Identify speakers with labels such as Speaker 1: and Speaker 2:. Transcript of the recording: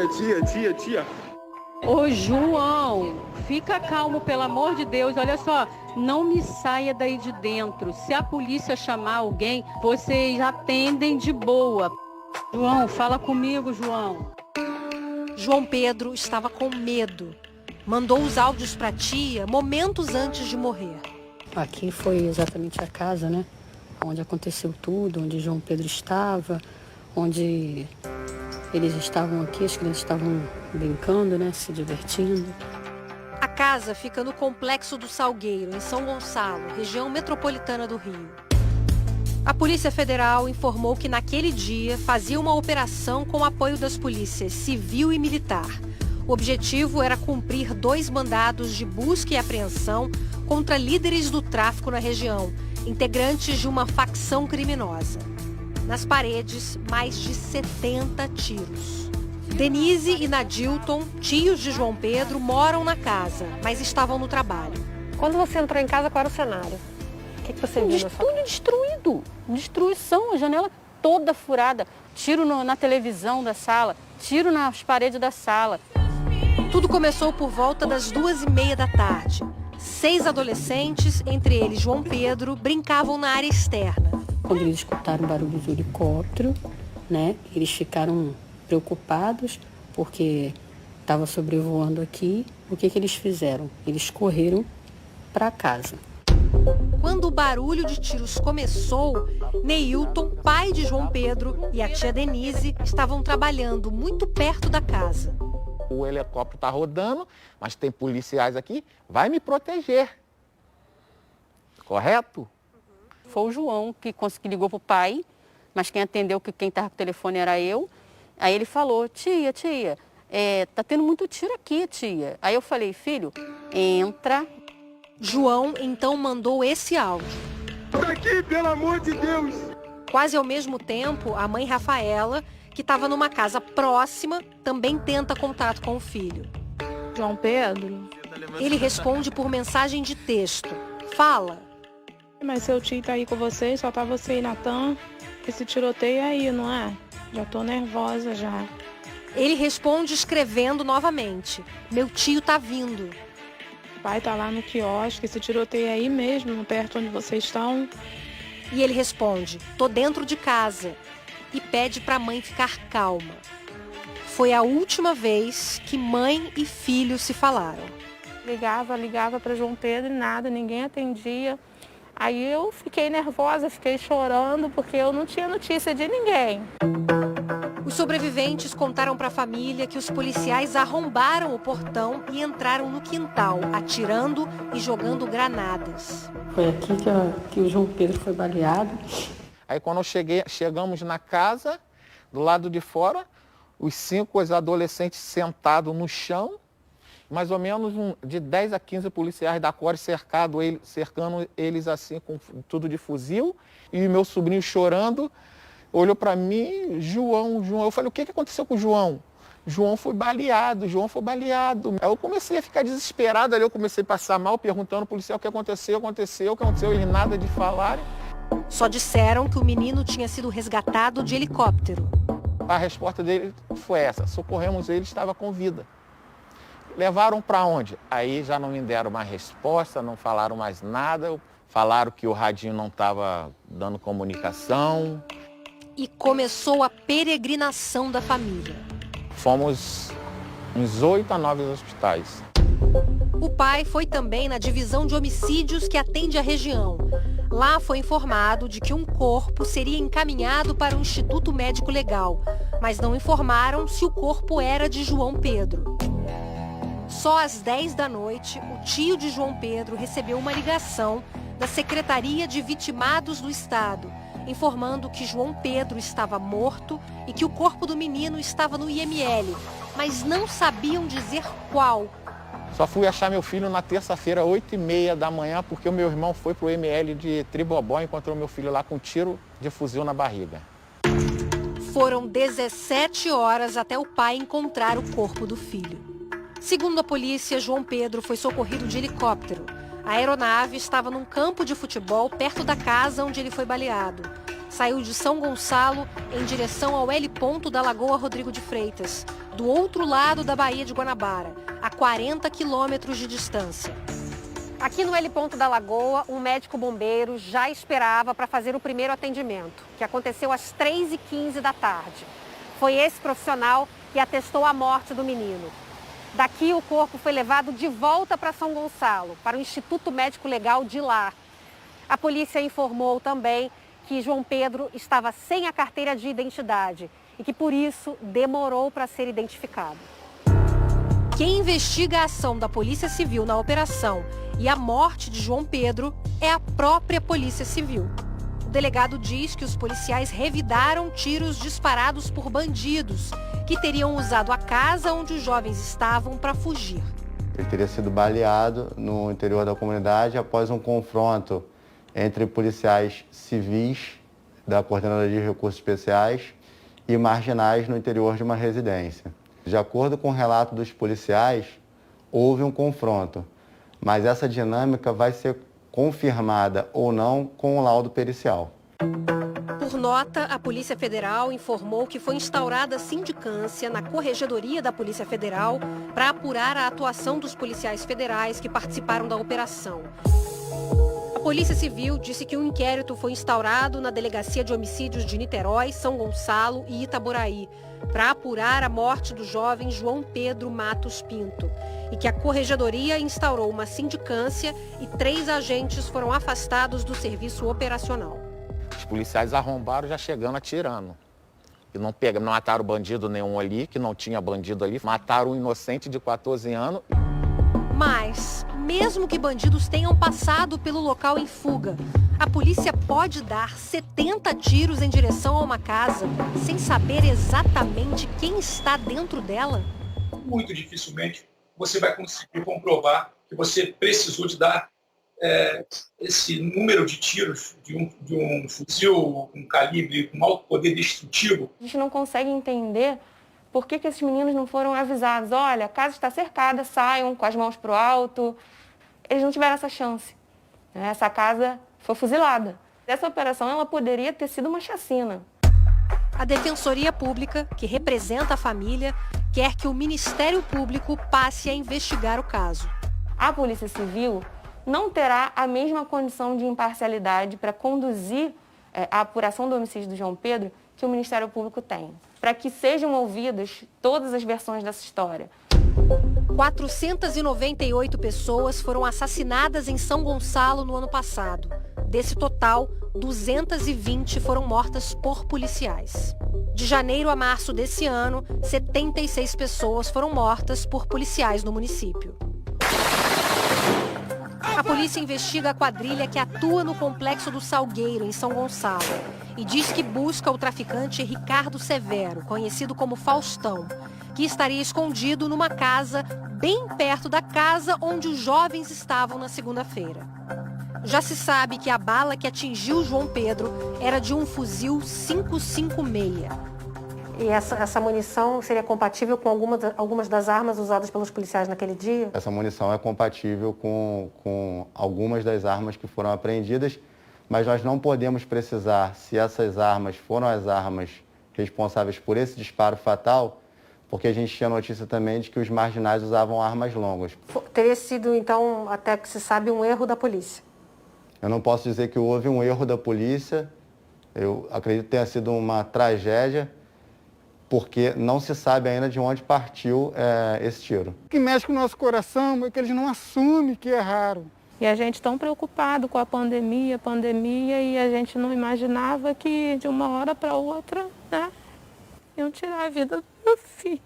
Speaker 1: tia.
Speaker 2: Ô, João, fica calmo, pelo amor de Deus. Olha só, não me saia daí de dentro. Se a polícia chamar alguém, vocês atendem de boa. João, fala comigo, João.
Speaker 3: João Pedro estava com medo. Mandou os áudios para a tia momentos antes de morrer.
Speaker 4: Aqui foi exatamente a casa, né? Onde aconteceu tudo, onde João Pedro estava, onde eles estavam aqui, as crianças estavam brincando, né? Se divertindo.
Speaker 3: A casa fica no Complexo do Salgueiro, em São Gonçalo, região metropolitana do Rio. A Polícia Federal informou que naquele dia fazia uma operação com apoio das polícias civil e militar. O objetivo era cumprir 2 mandados de busca e apreensão contra líderes do tráfico na região, integrantes de uma facção criminosa. Nas paredes, mais de 70 tiros. Denise e Nadilton, tios de João Pedro, moram na casa, mas estavam no trabalho.
Speaker 5: Quando você entrou em casa, qual era o cenário? O que você viu?
Speaker 2: Tudo destruído. Destruição, a janela toda furada. Tiro na televisão da sala, tiro nas paredes da sala.
Speaker 3: Tudo começou por volta das 2h30 da tarde. 6 adolescentes, entre eles João Pedro, brincavam na área externa.
Speaker 4: Quando eles escutaram o barulho do helicóptero, né? Eles ficaram preocupados porque estava sobrevoando aqui. O que eles fizeram? Eles correram para casa.
Speaker 3: Quando o barulho de tiros começou, Neilton, pai de João Pedro, e a tia Denise estavam trabalhando muito perto da casa.
Speaker 6: O helicóptero está rodando, mas tem policiais aqui, vai me proteger. Correto?
Speaker 2: Foi o João que ligou pro pai, mas quem atendeu, que quem estava com o telefone era eu. Aí ele falou, tia, tá tendo muito tiro aqui, tia. Aí eu falei, filho, entra.
Speaker 3: João então mandou esse áudio.
Speaker 1: Daqui, pelo amor de Deus!
Speaker 3: Quase ao mesmo tempo, a mãe Rafaela, que estava numa casa próxima, também tenta contato com o filho.
Speaker 5: João Pedro?
Speaker 3: Ele responde por mensagem de texto. Fala.
Speaker 5: Mas seu tio tá aí com você, só tá você e Natan. Esse tiroteio aí, não é? Já tô nervosa já.
Speaker 3: Ele responde escrevendo novamente. Meu tio tá vindo.
Speaker 5: O pai tá lá no quiosque, esse tiroteio aí mesmo, perto onde vocês estão.
Speaker 3: E ele responde, tô dentro de casa. E pede pra mãe ficar calma. Foi a última vez que mãe e filho se falaram.
Speaker 5: Ligava para João Pedro e nada, ninguém atendia. Aí eu fiquei nervosa, fiquei chorando, porque eu não tinha notícia de ninguém.
Speaker 3: Os sobreviventes contaram para a família que os policiais arrombaram o portão e entraram no quintal, atirando e jogando granadas.
Speaker 4: Foi aqui que o João Pedro foi baleado.
Speaker 6: Aí quando chegamos na casa, do lado de fora, os 5 adolescentes sentados no chão, mais ou menos de 10 a 15 policiais da Core cercando eles assim com tudo de fuzil, e meu sobrinho chorando, olhou para mim, João. Eu falei, o que aconteceu com o João? João foi baleado. Aí eu comecei a ficar desesperado ali, eu comecei a passar mal, perguntando ao policial o que aconteceu, eles nada de falarem.
Speaker 3: Só disseram que o menino tinha sido resgatado de helicóptero.
Speaker 6: A resposta dele foi essa, socorremos ele, estava com vida. Levaram para onde? Aí já não me deram mais resposta, não falaram mais nada, falaram que o radinho não estava dando comunicação.
Speaker 3: E começou a peregrinação da família.
Speaker 6: Fomos uns 8 a 9 hospitais.
Speaker 3: O pai foi também na divisão de homicídios que atende a região. Lá foi informado de que um corpo seria encaminhado para o Instituto Médico Legal, mas não informaram se o corpo era de João Pedro. Só às 10 da noite, o tio de João Pedro recebeu uma ligação da Secretaria de Vitimados do Estado, informando que João Pedro estava morto e que o corpo do menino estava no IML, mas não sabiam dizer qual.
Speaker 6: Só fui achar meu filho na terça-feira, 8h30 da manhã, porque o meu irmão foi pro IML de Tribobó e encontrou meu filho lá com um tiro de fuzil na barriga.
Speaker 3: Foram 17 horas até o pai encontrar o corpo do filho. Segundo a polícia, João Pedro foi socorrido de helicóptero. A aeronave estava num campo de futebol perto da casa onde ele foi baleado. saiu de São Gonçalo em direção ao L-ponto da Lagoa Rodrigo de Freitas, do outro lado da Baía de Guanabara, a 40 quilômetros de distância. Aqui no L-ponto da Lagoa, um médico bombeiro já esperava para fazer o primeiro atendimento, que aconteceu às 3h15 da tarde. Foi esse profissional que atestou a morte do menino. Daqui, o corpo foi levado de volta para São Gonçalo, para o Instituto Médico Legal de lá. A polícia informou também que João Pedro estava sem a carteira de identidade e que, por isso, demorou para ser identificado. Quem investiga a ação da Polícia Civil na operação e a morte de João Pedro é a própria Polícia Civil. O delegado diz que os policiais revidaram tiros disparados por bandidos que teriam usado a casa onde os jovens estavam para fugir.
Speaker 7: Ele teria sido baleado no interior da comunidade após um confronto entre policiais civis da Coordenadoria de Recursos Especiais e marginais no interior de uma residência. De acordo com o relato dos policiais, houve um confronto, mas essa dinâmica vai ser confirmada ou não com o laudo pericial.
Speaker 3: Por nota, a Polícia Federal informou que foi instaurada sindicância na Corregedoria da Polícia Federal para apurar a atuação dos policiais federais que participaram da operação. A Polícia Civil disse que um inquérito foi instaurado na Delegacia de Homicídios de Niterói, São Gonçalo e Itaboraí para apurar a morte do jovem João Pedro Matos Pinto e que a Corregedoria instaurou uma sindicância e 3 agentes foram afastados do serviço operacional.
Speaker 6: Os policiais arrombaram já chegando atirando. E não mataram bandido nenhum ali, que não tinha bandido ali. Mataram um inocente de 14 anos.
Speaker 3: Mas, mesmo que bandidos tenham passado pelo local em fuga, a polícia pode dar 70 tiros em direção a uma casa sem saber exatamente quem está dentro dela?
Speaker 8: Muito dificilmente você vai conseguir comprovar que você precisou de dar esse número de tiros de um fuzil com calibre com alto poder destrutivo.
Speaker 5: A gente não consegue entender por que esses meninos não foram avisados. Olha, a casa está cercada, saiam com as mãos para o alto. Eles não tiveram essa chance. Essa casa foi fuzilada. Essa operação ela poderia ter sido uma chacina.
Speaker 3: A Defensoria Pública, que representa a família, quer que o Ministério Público passe a investigar o caso.
Speaker 5: A Polícia Civil não terá a mesma condição de imparcialidade para conduzir a apuração do homicídio do João Pedro que o Ministério Público tem, para que sejam ouvidas todas as versões dessa história.
Speaker 3: 498 pessoas foram assassinadas em São Gonçalo no ano passado. Desse total, 220 foram mortas por policiais. De janeiro a março desse ano, 76 pessoas foram mortas por policiais no município. A polícia investiga a quadrilha que atua no Complexo do Salgueiro, em São Gonçalo, e diz que busca o traficante Ricardo Severo, conhecido como Faustão, que estaria escondido numa casa bem perto da casa onde os jovens estavam na segunda-feira. Já se sabe que a bala que atingiu João Pedro era de um fuzil 556.
Speaker 9: E essa munição seria compatível com algumas das armas usadas pelos policiais naquele dia?
Speaker 7: Essa munição é compatível com algumas das armas que foram apreendidas, mas nós não podemos precisar se essas armas foram as armas responsáveis por esse disparo fatal, porque a gente tinha notícia também de que os marginais usavam armas longas.
Speaker 9: Teria sido, então, até que se sabe, um erro da polícia?
Speaker 7: Eu não posso dizer que houve um erro da polícia, eu acredito que tenha sido uma tragédia, porque não se sabe ainda de onde partiu esse tiro.
Speaker 1: O que mexe com o nosso coração é que eles não assumem que erraram.
Speaker 5: E a gente tão preocupado com a pandemia, e a gente não imaginava que de uma hora para outra, iam tirar a vida do meu filho.